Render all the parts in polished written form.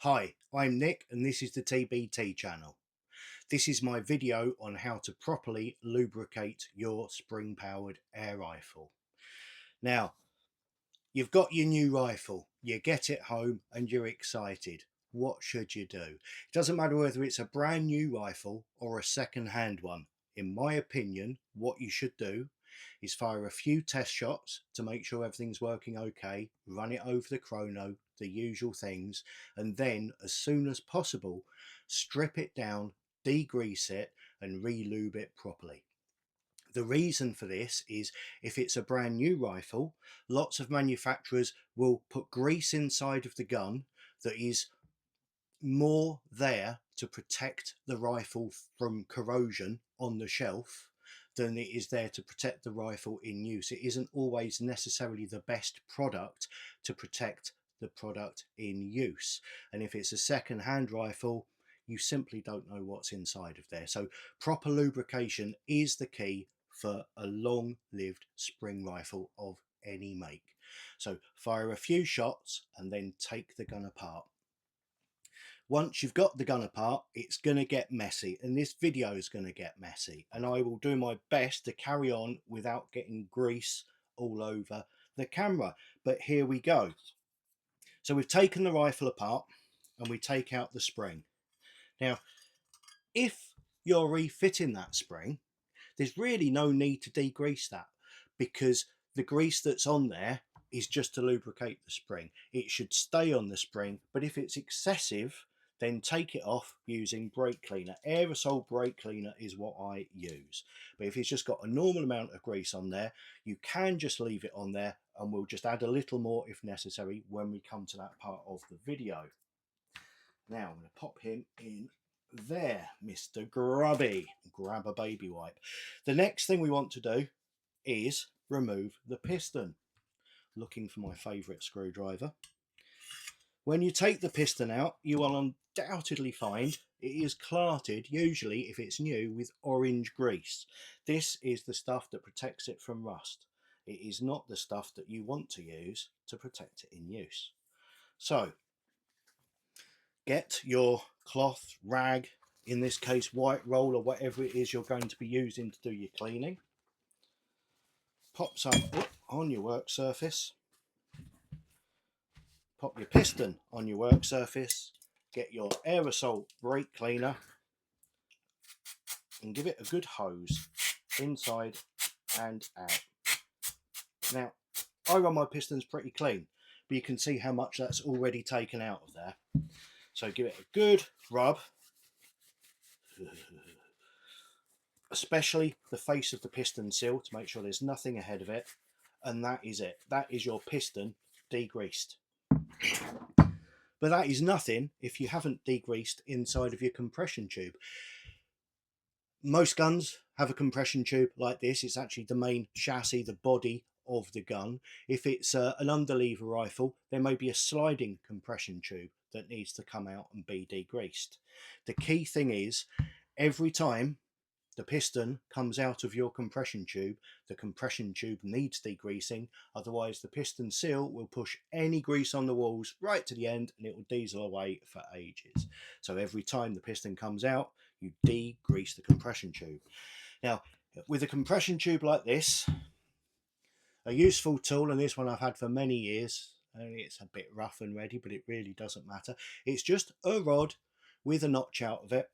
Hi, I'm Nick and this is the TBT channel. This is my video on how to properly lubricate your spring-powered air rifle. Now, you've got your new rifle, you get it home and you're excited. What should you do? It doesn't matter whether it's a brand new rifle or a second-hand one. In my opinion, what you should do is fire a few test shots to make sure everything's working okay, run it over the chrono, the usual things, and then as soon as possible strip it down, degrease it and relube it properly. The reason for this is if it's a brand new rifle, lots of manufacturers will put grease inside of the gun that is more there to protect the rifle from corrosion on the shelf than it is there to protect the rifle in use. It isn't always necessarily the best product to protect the product in use. And if it's a second-hand rifle, you simply don't know what's inside of there. So proper lubrication is the key for a long-lived spring rifle of any make. So fire a few shots and then take the gun apart. Once you've got the gun apart, it's going to get messy, and this video is going to get messy, and I will do my best to carry on without getting grease all over the camera. But here we go. So we've taken the rifle apart and we take out the spring. Now, if you're refitting that spring, there's really no need to degrease that, because the grease that's on there is just to lubricate the spring. It should stay on the spring, but if it's excessive, then take it off using brake cleaner. Aerosol brake cleaner is what I use. But if it's just got a normal amount of grease on there, you can just leave it on there, and we'll just add a little more if necessary when we come to that part of the video. Now I'm going to pop him in there, Mr. Grubby. Grab a baby wipe. The next thing we want to do is remove the piston. Looking for my favourite screwdriver. When you take the piston out, you will undoubtedly find it is clarted, usually if it's new, with orange grease. This is the stuff that protects it from rust. It is not the stuff that you want to use to protect it in use. So get your cloth, rag, in this case white roll or whatever it is you're going to be using to do your cleaning. Pop some on your work surface. Pop your piston on your work surface, get your aerosol brake cleaner and give it a good hose inside and out. Now, I run my pistons pretty clean, but you can see how much that's already taken out of there. So give it a good rub, especially the face of the piston seal to make sure there's nothing ahead of it, and that is it. That is your piston degreased. But that is nothing if you haven't degreased inside of your compression tube. Most guns have a compression tube like this. It's actually the main chassis, the body of the gun. If it's an underlever rifle, there may be a sliding compression tube that needs to come out and be degreased. The key thing is, every time the piston comes out of your compression tube, the compression tube needs degreasing, otherwise the piston seal will push any grease on the walls right to the end and it will diesel away for ages. So every time the piston comes out, you degrease the compression tube. Now, with a compression tube like this, a useful tool, and this one I've had for many years, only it's a bit rough and ready, but it really doesn't matter. It's just a rod with a notch out of it,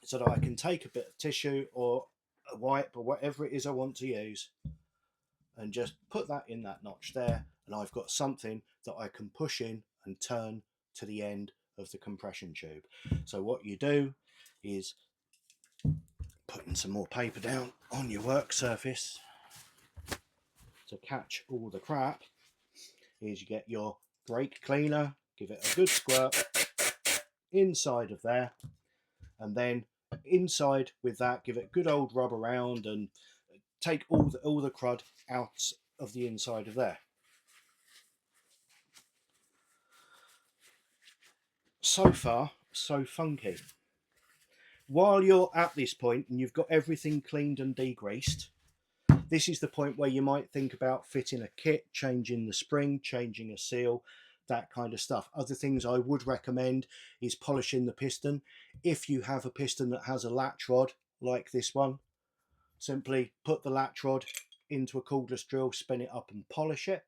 so that I can take a bit of tissue or a wipe or whatever it is I want to use and just put that in that notch there, and I've got something that I can push in and turn to the end of the compression tube. So what you do is, putting some more paper down on your work surface to catch all the crap, is you get your brake cleaner, give it a good squirt inside of there, and then inside with that, give it a good old rub around and take all the crud out of the inside of there. So far, so funky. While you're at this point and you've got everything cleaned and degreased, this is the point where you might think about fitting a kit, changing the spring, changing a seal. that kind of stuff. Other things I would recommend is polishing the piston. If you have a piston that has a latch rod like this one, simply put the latch rod into a cordless drill, spin it up and polish it.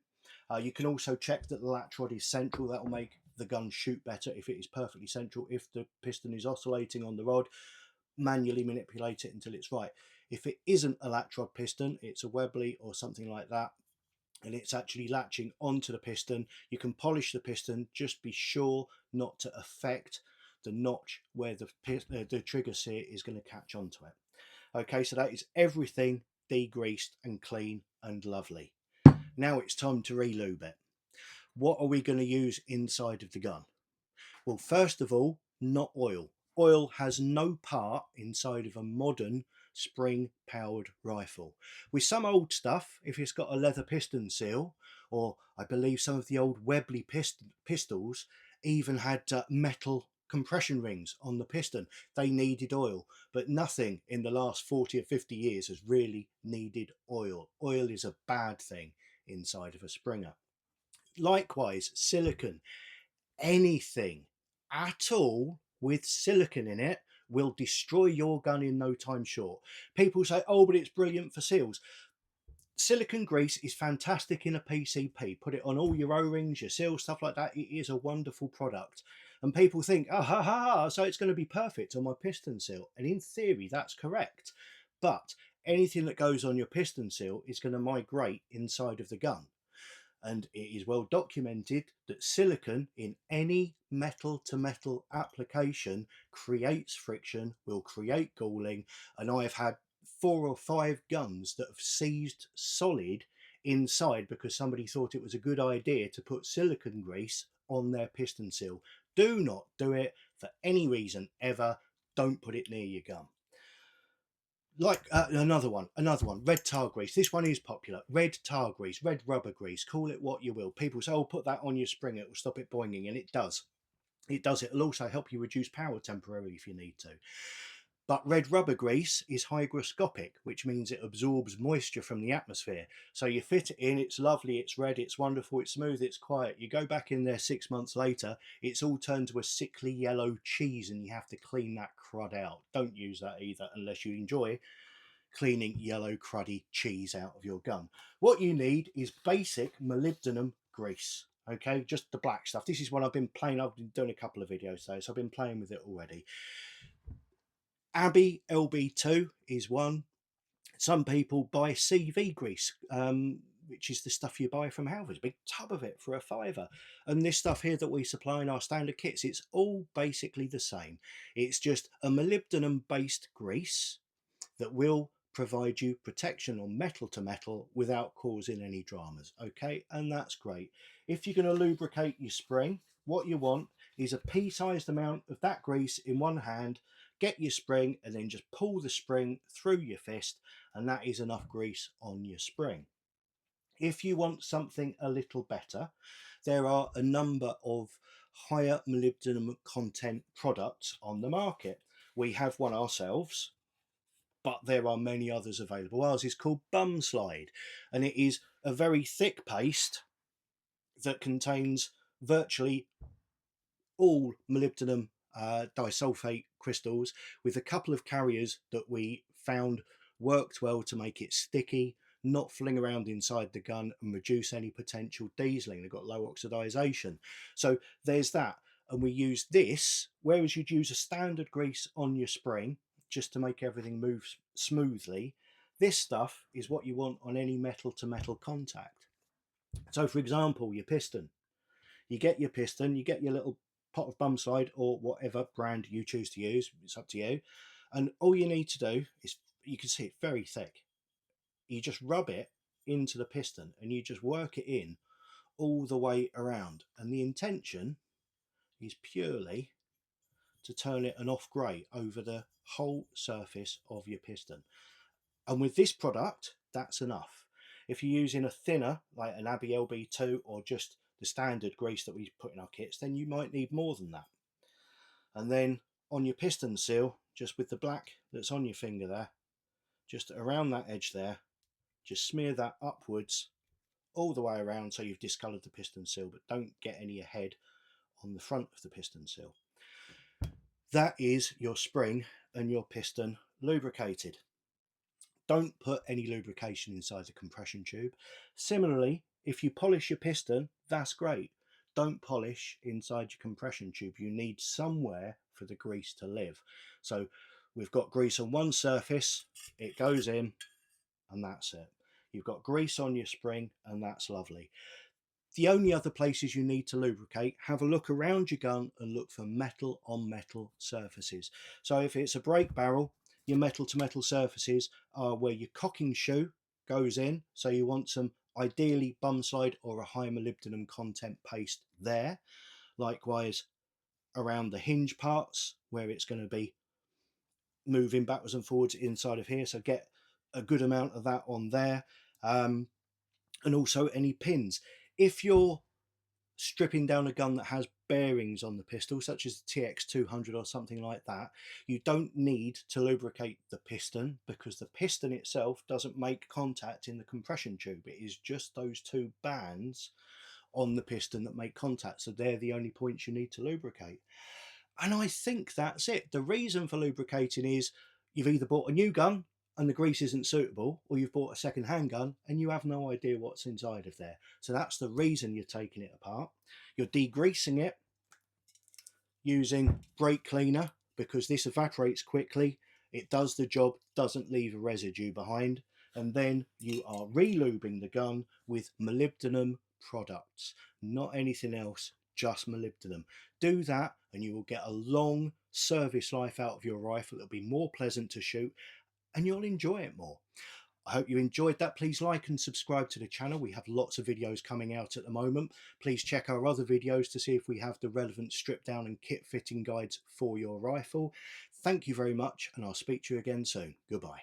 You can also check that the latch rod is central. That will make the gun shoot better if it is perfectly central. If the piston is oscillating on the rod, manually manipulate it until it's right. If it isn't a latch rod piston, it's a Webley or something like that, and it's actually latching onto the piston, you can polish the piston. Just be sure not to affect the notch where the trigger seat is going to catch onto it. Okay, so that is everything degreased and clean and lovely. Now it's time to relube it. What are we going to use inside of the gun? Well, first of all, not oil. Oil has no part inside of a modern spring powered rifle. With some old stuff, if it's got a leather piston seal, or I believe some of the old Webley pistols even had metal compression rings on the piston, they needed oil. But nothing in the last 40 or 50 years has really needed oil. Oil is a bad thing inside of a Springer. Likewise, silicon. Anything at all with silicon in it will destroy your gun in no time short. People say, oh, but it's brilliant for seals. Silicon grease is fantastic in a PCP. Put it on all your O-rings, your seals, stuff like that. It is a wonderful product. And people think, oh, ha, ha, ha, so it's going to be perfect on my piston seal. And in theory, that's correct. But anything that goes on your piston seal is going to migrate inside of the gun. And it is well documented that silicon in any metal to metal application creates friction, will create galling, and I've had 4 or 5 guns that have seized solid inside because somebody thought it was a good idea to put silicon grease on their piston seal. Do not do it for any reason ever. Don't put it near your gun. Like another one, red tar grease. This one is popular. Red tar grease, red rubber grease, call it what you will. People say, oh, put that on your spring, it will stop it boinging, and it does. It does. It'll also help you reduce power temporarily if you need to. But red rubber grease is hygroscopic, which means it absorbs moisture from the atmosphere. So you fit it in, it's lovely, it's red, it's wonderful, it's smooth, it's quiet. You go back in there 6 months later, it's all turned to a sickly yellow cheese and you have to clean that crud out. Don't use that either unless you enjoy cleaning yellow cruddy cheese out of your gun. What you need is basic molybdenum grease. Okay, just the black stuff. This is what I've been playing. I've been doing a couple of videos though, so I've been playing with it already. Abbey LB2 is one. Some people buy CV grease, which is the stuff you buy from Halfords, a big tub of it for a £5. And this stuff here that we supply in our standard kits, it's all basically the same. It's just a molybdenum based grease that will provide you protection on metal to metal without causing any dramas. Okay, and that's great. If you're going to lubricate your spring, what you want is a pea-sized amount of that grease in one hand. Get your spring and then just pull the spring through your fist, and that is enough grease on your spring. If you want something a little better, there are a number of higher molybdenum content products on the market. We have one ourselves, but there are many others available. Ours is called Bum Slide, and it is a very thick paste that contains virtually all molybdenum disulfate crystals, with a couple of carriers that we found worked well to make it sticky, not fling around inside the gun, and reduce any potential dieseling. They've got low oxidization. So there's that. And we use this, whereas you'd use a standard grease on your spring just to make everything move smoothly, this stuff is what you want on any metal to metal contact. So for example, your piston. You get your piston, you get your little pot of Bum Slide or whatever brand you choose to use, it's up to you. And all you need to do is, you can see it very thick. You just rub it into the piston and you just work it in all the way around. And the intention is purely to turn it an off grey over the whole surface of your piston. And with this product, that's enough. If you're using a thinner, like an Abbey LB2 or just the standard grease that we put in our kits, then you might need more than that. And then on your piston seal, just with the black that's on your finger there, just around that edge there, just smear that upwards all the way around, so you've discoloured the piston seal, but don't get any ahead on the front of the piston seal. That is your spring and your piston lubricated. Don't put any lubrication inside the compression tube. Similarly, if you polish your piston, that's great. Don't polish inside your compression tube. You need somewhere for the grease to live. So we've got grease on one surface, it goes in, and that's it. You've got grease on your spring, and that's lovely. The only other places you need to lubricate, have a look around your gun and look for metal on metal surfaces. So if it's a brake barrel, your metal to metal surfaces are where your cocking shoe goes in. So you want some ideally bum slide or a high molybdenum content paste there. Likewise around the hinge parts where it's going to be moving backwards and forwards inside of here. So get a good amount of that on there. And also any pins. If you're stripping down a gun that has bearings on the pistol, such as the TX200 or something like that, you don't need to lubricate the piston, because the piston itself doesn't make contact in the compression tube. It is just those two bands on the piston that make contact, so they're the only points you need to lubricate. And I think that's it. The reason for lubricating is you've either bought a new gun and the grease isn't suitable, or you've bought a second hand gun and you have no idea what's inside of there. So that's the reason you're taking it apart. You're degreasing it using brake cleaner, because this evaporates quickly, it does the job, doesn't leave a residue behind. And then you are relubing the gun with molybdenum products, not anything else, just molybdenum. Do that and you will get a long service life out of your rifle. It'll be more pleasant to shoot and you'll enjoy it more. I hope you enjoyed that. Please like and subscribe to the channel. We have lots of videos coming out at the moment. Please check our other videos to see if we have the relevant strip down and kit fitting guides for your rifle. Thank you very much, and I'll speak to you again soon. Goodbye.